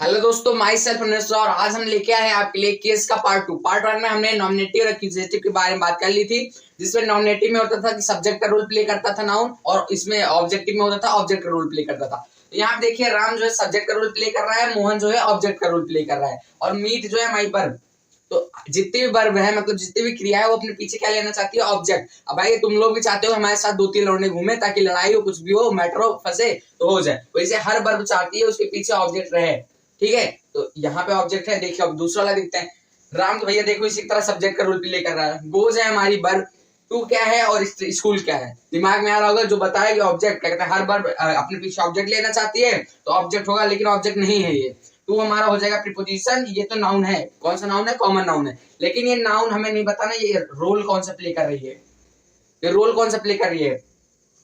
Hello दोस्तों, my self और आज हम लेके आए हैं आपके लिए केस का पार्ट 1 में हमने नॉमिनेटिव और एक्यूजेटिव के बारे में बात कर ली थी, जिसमें नॉमिनेटिव में होता था कि सब्जेक्ट का रोल प्ले करता था नाउन, और इसमें ऑब्जेक्टिव में होता था ऑब्जेक्ट का रोल प्ले करता था। तो यहाँ पे देखिए, राम जो है सब्जेक्ट का रोल प्ले कर रहा है, मोहन जो है ऑब्जेक्ट का रोल प्ले कर रहा है, और मीट जो है माई वर्ब। तो जितने भी वर्ब है, मतलब जितनी भी क्रिया है, वो अपने पीछे क्या लेना चाहती है? ऑब्जेक्ट। अब भाई तुम लोग भी चाहते हो हमारे साथ 2-3 लौंडे घूमे, ताकि लड़ाई हो, कुछ भी हो, मैटर हो, फंसे तो हो जाए। वैसे हर वर्ब चाहती है उसके पीछे ऑब्जेक्ट रहे, ठीक है। तो यहाँ पे ऑब्जेक्ट है, देखिए अब दूसरा वाला दिखता है। राम तो भैया देखो इसी तरह सब्जेक्ट का रोल प्ले कर रहा है। गोज है हमारी वर्ब, टू क्या है और स्कूल क्या है, दिमाग में आ रहा होगा जो बताया कि ऑब्जेक्ट क्या कहते हैं। हर वर्ब अपने पीछे ऑब्जेक्ट लेना चाहती है तो ऑब्जेक्ट होगा, लेकिन ऑब्जेक्ट नहीं है ये। टू हमारा हो जाएगा प्रीपोजिशन। ये तो नाउन है, कौन सा नाउन है? कॉमन नाउन है। लेकिन ये नाउन हमें नहीं बताना ये रोल कौन सा प्ले कर रही है, ये रोल कौन सा प्ले कर रही है।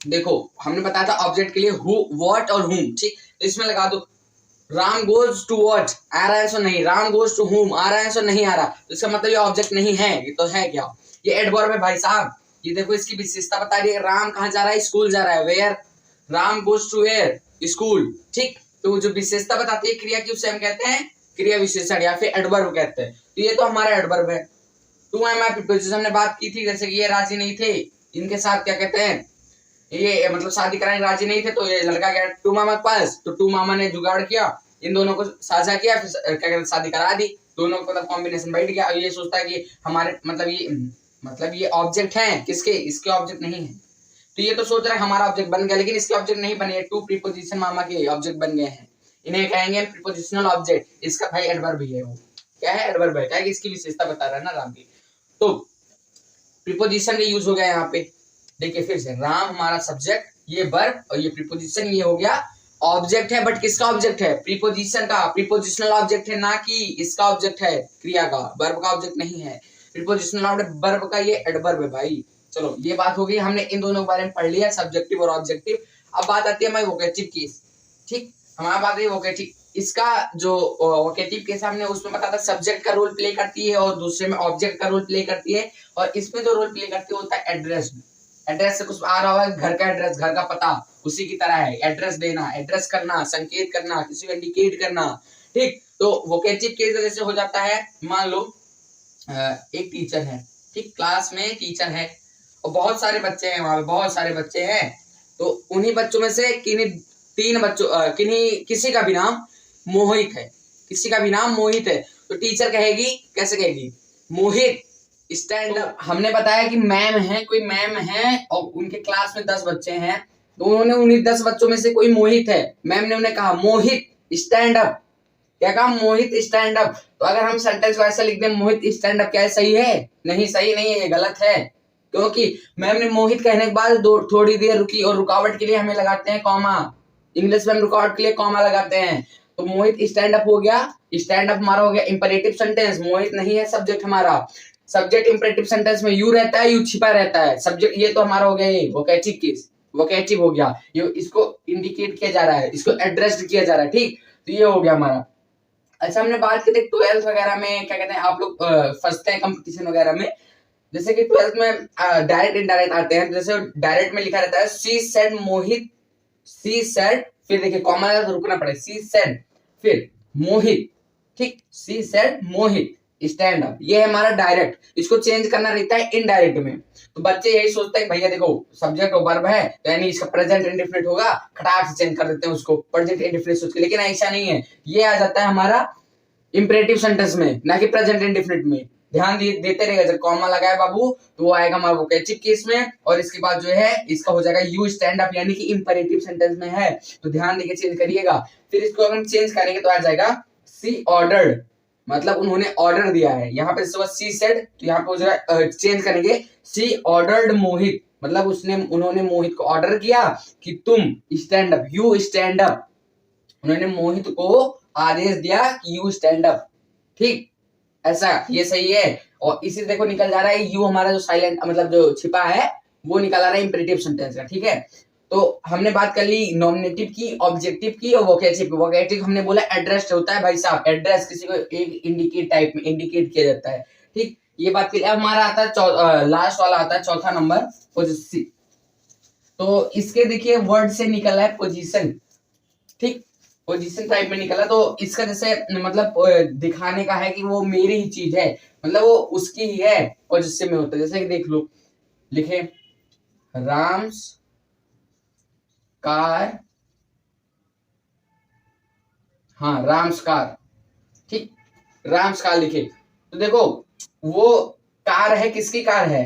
देखो हमने बताया था ऑब्जेक्ट के लिए हु, व्हाट और हुम, ठीक। तो इसमें लगा दो राम गोज टू व्हाट, आ रहा है सो नहीं। राम गोज टू हुम, आ रहा है सो नहीं आ रहा। तो इसका मतलब ये ऑब्जेक्ट नहीं है, ये तो है क्या? ये एडवर्ब है भाई साहब। ये देखो इसकी विशेषता बता रही है। राम कहाँ जा रहा है? स्कूल जा रहा है। Where? Ram goes to where? School, ठीक। तो जो विशेषता बताती है क्रिया की, उससे हम कहते हैं क्रिया विशेषण या फिर एडवर्ब कहते हैं। तो ये तो हमारा एडवर्ब है। टू एम आई प्रीपोजिशन हमने बात की थी, जैसे कि ये राजी नहीं थे, इनके साथ क्या कहते हैं, ये मतलब शादी कराने राजी नहीं थे, तो ये लड़का गया टू मामा के पास, तो टू मामा ने जुगाड़ किया, इन दोनों को साझा किया, फिर क्या कहते हैं शादी करा दी। दोनों का मतलब कॉम्बिनेशन बैठ गया। अब ये सोचता है कि हमारे मतलब ये ऑब्जेक्ट है किसके? इसके ऑब्जेक्ट नहीं है। तो ये तो सोच रहा है हमारा ऑब्जेक्ट बन गया, लेकिन इसके ऑब्जेक्ट नहीं बने। टू प्रीपोजिशन मामा के ऑब्जेक्ट बन गए हैं, इन्हें कहेंगे प्रीपोजिशनल ऑब्जेक्ट। इसका भाई एडवर्ब ही है। वो क्या है? एडवर्ब है। क्या है? इसकी विशेषता बता रहा है ना राम की। तो प्रीपोजिशन का यूज हो गया यहाँ पे। देखिए फिर से, राम हमारा सब्जेक्ट, ये वर्ब, और ये प्रीपोजिशन, ये हो गया ऑब्जेक्ट है। बट किसका ऑब्जेक्ट है? प्रीपोजिशन का। प्रीपोजिशनल ऑब्जेक्ट है, ना कि इसका ऑब्जेक्ट है क्रिया का। वर्ब का ऑब्जेक्ट नहीं है। प्रीपोजिशनल वर्ब का ये एडवर्ब है भाई। चलो ये बात हो गई, हमने इन दोनों के बारे में पढ़ लिया, सब्जेक्टिव और ऑब्जेक्टिव। अब बात आती है हमारी वोकेटिव केस, ठीक। हमारा बात है वोकेटिव। इसका जो वोकेटिव केस हमने उसमें बताया था सब्जेक्ट का रोल प्ले करती है और दूसरे में ऑब्जेक्ट का रोल प्ले करती है। और इसमें जो रोल प्ले करती है होता है एड्रेस। एड्रेस से कुछ आ रहा होगा, घर का एड्रेस, घर का पता, उसी की तरह है। एड्रेस देना, एड्रेस करना, संकेत करना, किसी को इंडिकेट करना, ठीक। तो वोकेटिव केस जैसे हो जाता है, मान लो एक टीचर है, ठीक, क्लास में टीचर है और बहुत सारे बच्चे हैं, वहां पे बहुत सारे बच्चे हैं। तो उन्हीं बच्चों में से किसी का भी नाम मोहित है, किसी का भी नाम मोहित है। तो टीचर कहेगी, कैसे कहेगी? मोहित स्टैंड अप। हमने बताया कि मैम है, कोई मैम है और उनके क्लास में 10 बच्चे हैं, तो उन्होंने उन्हीं 10 बच्चों में से कोई मोहित है, मैम ने उन्हें कहा मोहित स्टैंड अप। क्या कहा? मोहित स्टैंड अप। तो अगर हम सेंटेंस को ऐसा लिख दें, मोहित स्टैंड अप, क्या है? सही है? नहीं, सही नहीं है, ये गलत है। क्योंकि मैम ने मोहित कहने के बाद थोड़ी देर रुकी, और रुकावट के लिए हमें लगाते हैं कॉमा। इंग्लिश में रुकावट के लिए कॉमा लगाते हैं। तो मोहित स्टैंड अप हो गया। स्टैंड अप हमारा हो गया इंपरेटिव सेंटेंस। मोहित नहीं है सब्जेक्ट हमारा। सब्जेक्ट इंपरेटिव सेंटेंस में यू रहता है, यू छिपा रहता है। सब्जेक्ट ये तो हमारा हो गया, ये वोकेटिव केस, वोकेटिव हो गया। ये इसको इंडिकेट किया जा रहा है, इसको एड्रेस किया जा रहा है, ठीक। तो ये हो गया हमारा। अच्छा, हमने बात की थी 12th वगैरह में, क्या कहते हैं, आप लोग फंसते हैं कंपटीशन वगैरह में। जैसे कि 12th में डायरेक्ट इनडायरेक्ट आते हैं। जैसे डायरेक्ट में लिखा रहता है she said Mohit, she said, फिर देखिए कॉमा लगा तो रुकना पड़ेगा, सी सेड फिर मोहित, ठीक। She said Mohit stand up, ये है हमारा डायरेक्ट। इसको चेंज करना रहता है इनडायरेक्ट में। तो बच्चे यही सोचते हैं भैया देखो सब्जेक्ट और वर्ब है, तो यानी इसका प्रेजेंट इंडेफिनिट होगा, खटाक से चेंज कर देते हैं उसको प्रेजेंट इंडेफिनिट सोच के। लेकिन ऐसा नहीं है, ये आ जाता है हमारा इंपरेटिव सेंटेंस में, ना कि प्रेजेंट इंडेफिनिट में। ध्यान देते रहेगा, जब कॉमा लगाए बाबू तो वो आएगा हमारा वोकेटिव केस में, और इसके बाद जो है इसका हो जाएगा यू स्टैंड अप, यानी कि इंपरेटिव सेंटेंस में है। तो ध्यान देके चेंज करिएगा। फिर इसको अगर हम चेंज करेंगे तो आ जाएगा सी ऑर्डर्ड, मतलब उन्होंने ऑर्डर दिया है। यहाँ पे सी सेड, तो यहाँ पे हो जाएगा चेंज करेंगे सी ऑर्डर्ड मोहित, मतलब उन्होंने मोहित को ऑर्डर किया कि तुम stand up, you stand up. उन्होंने मोहित को आदेश दिया कि यू स्टैंड अप, ठीक। ऐसा, ये सही है। और इसी देखो निकल जा रहा है यू, हमारा जो साइलेंट मतलब जो छिपा है वो निकल आ रहा है इंपरेटिव सेंटेंस का, ठीक है। तो हमने बात कर ली नॉमिनेटिव की, ऑब्जेक्टिव की और वोकेटिव की। वोकेटिव हमने बोला एड्रेस होता है भाई साहब, एड्रेस किसी को एक इंडिकेट टाइप में इंडिकेट किया जाता है, ठीक। ये बात की। अब हमारा आता है लास्ट वाला आता है चौथा नंबर, पोजेसिव। तो इसके देखिए वर्ड से निकला है पोजीशन, ठीक। पोजीशन टाइप में निकला, तो इसका जैसे मतलब दिखाने का है कि वो मेरी ही चीज है, मतलब वो उसकी ही है पोजीशन में होता है। जैसे कि देख लो, लिखे राम्स कार, हाँ राम्स कार, ठीक, राम्स कार लिखे, तो देखो वो कार है, किसकी कार है,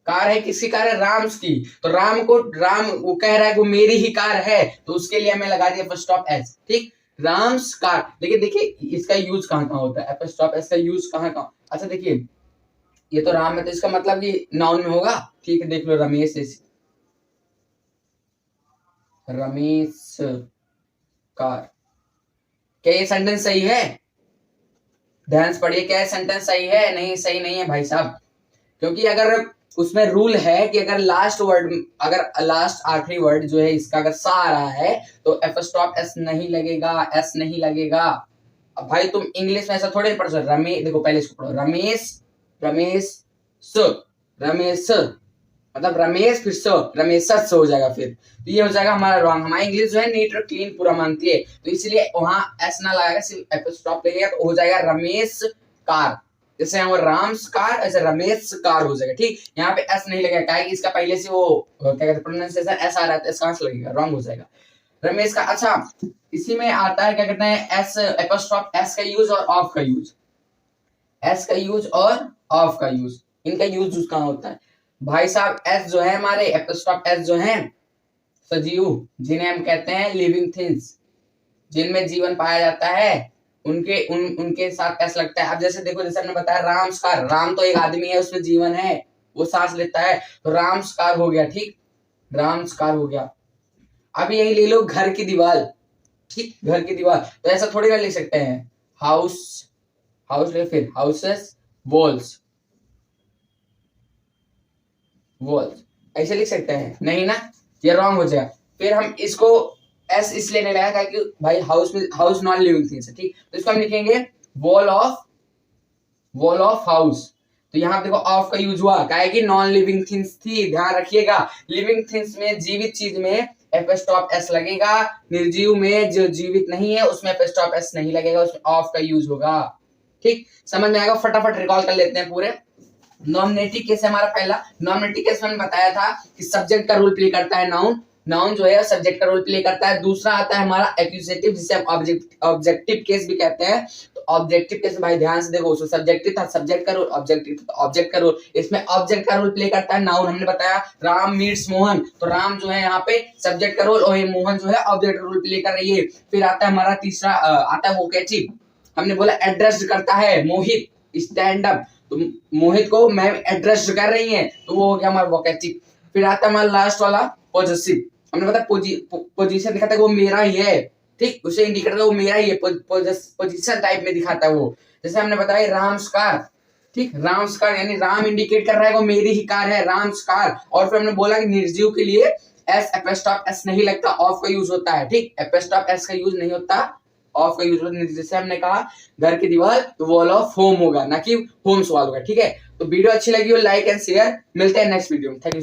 कार है किसकी कार है, राम्स की। तो राम को, राम वो कह रहा है वो मेरी ही कार है, तो उसके लिए हमें लगा दिया फर्स्ट स्टॉप एस, ठीक, राम्स कार। लेकिन देखिए इसका यूज कहाँ कहाँ होता है, फर्स्ट स्टॉप एस का यूज कहाँ कहाँ। अच्छा देखिए, ये तो राम है, तो इसका मतलब कि नाउन में होगा, ठीक है, देख लो रमेश, रमेश कार, क्या ये सेंटेंस सही है, ध्यान से पढ़िए, क्या सेंटेंस सही है, नहीं सही नहीं है भाई साहब, क्योंकि अगर उसमें रूल है कि अगर लास्ट वर्ड, अगर लास्ट आखिरी वर्ड जो है इसका अगर सा आ रहा है तो एफ स्टॉप एस नहीं लगेगा, एस नहीं लगेगा। अब भाई तुम इंग्लिश में ऐसा थोड़े पढ़ सकते, रमेश, देखो पहले इसको पढ़ो, रमेश, रमेश स, रमेश मतलब रमेश फिर स, रमेश से हो जाएगा, फिर तो ये हो जाएगा हमारा रॉन्ग। हमारी इंग्लिश जो है नीट और क्लीन पूरा मानती है, तो इसलिए वहां एस ना लगाएगा, सिर्फ एफ स्टॉप लगेगा, तो हो जाएगा रमेश कार। जैसे यहाँ राम्स कार, ऐसे रमेश कार हो जाएगा, ठीक, यहाँ पे एस नहीं लगेगा, क्या इसका पहले से वो क्या कहते हैं प्रोनाउंसिएशन एस आ रहा है, एस कहां से लगेगा, रॉन्ग हो जाएगा रमेश का। अच्छा इसी में आता है क्या कहते हैं एस एपोस्ट्रोफ एस का यूज और ऑफ का यूज, एस का यूज और ऑफ का यूज, इनका यूज कहाँ होता है भाई साहब। एस जो है हमारे एपोस्ट्रोफ एस जो है सजीव, जिन्हें हम कहते हैं लिविंग थिंग्स, जिनमें जीवन पाया जाता है, उनके साथ एस लगता है। अब जैसे देखो, जैसे हमने बताया रामस्कार, राम तो एक आदमी है, उसमें जीवन है, वो सांस लेता है, तो रामस्कार हो गया, ठीक, रामस्कार हो गया। अब यही ले लो घर की दीवार, ठीक, घर की दीवार, तो ऐसा थोड़ी ना लिख सकते हैं हाउस, हाउस ले, फिर हाउसेस, वॉल्स, वॉल्स, ऐसे लिख सकते हैं, नहीं ना, ये रॉन्ग हो जाएगा। फिर हम इसको एस इसलिए नहीं लगाया कि भाई हाउस में, हाउस नॉन लिविंग थिंग्स है, ठीक, तो इसको हम लिखेंगे wall of, wall of house. तो यहाँ देखो ऑफ का यूज हुआ, क्या है कि नॉन लिविंग थिंग्स थी, ध्यान रखिएगा, लिविंग थिंग्स में, जीवित चीज में एफ स्टॉप एस लगेगा, निर्जीव में जो जीवित नहीं है उसमें एफ स्टॉप एस नहीं लगेगा, उसमें ऑफ का यूज होगा, ठीक, समझ में आएगा। फटाफट रिकॉल कर लेते हैं पूरे। नॉमिनेटिव केस है हमारा पहला, नॉमिनेटिव केस में बताया था कि सब्जेक्ट का रोल प्ले करता है नाउन, नाउन जो है सब्जेक्ट का रोल प्ले करता है। दूसरा आता है हमारा एक्यूजेटिव, जिसे हम ऑब्जेक्टिव केस भी कहते हैं। तो ऑब्जेक्टिव केस भाई ध्यान से देखो, उसमें सब्जेक्टिव था, सब्जेक्ट का रोल, ऑब्जेक्टिव था, ऑब्जेक्ट का रोल, इसमें ऑब्जेक्ट का रोल प्ले करता है नाउन। हमने बताया राम मीट्स मोहन, तो राम जो है यहाँ पे सब्जेक्ट का रोल और मोहन जो है ऑब्जेक्ट का रोल प्ले कर रही है। फिर आता है हमारा तीसरा आता है वोकेटिव, हमने बोला एड्रेस करता है मोहित, स्टैंड अप, तो मोहित को मैम एड्रेस कर रही है, तो वो हो गया हमारा वोकेटिव। फिर आता है हमारा लास्ट वाला पॉजेसिव, हमने बताया पोजीशन दिखाता है वो मेरा ही है, ठीक, उसे इंडिकेट करता है वो मेरा ही है, पोजीशन टाइप में दिखाता है वो। जैसे हमने बताया राम्स कार, ठीक, राम्स कार यानी राम इंडिकेट कर रहा है वो मेरी ही कार है, राम्स कार। और फिर हमने बोला कि निर्जीव के लिए एस एपोस्ट्रोफ एस नहीं लगता, ऑफ का यूज होता है, ठीक, एपोस्ट्रोफ एस का यूज नहीं होता, ऑफ का यूज होता है। जैसे हमने कहा घर की दीवार, तो वॉल ऑफ होम होगा, ना कि होम्स वॉल होगा, ठीक है। तो वीडियो अच्छी लगी हो लाइक एंड शेयर, मिलते हैं नेक्स्ट वीडियो में, थैंक यू।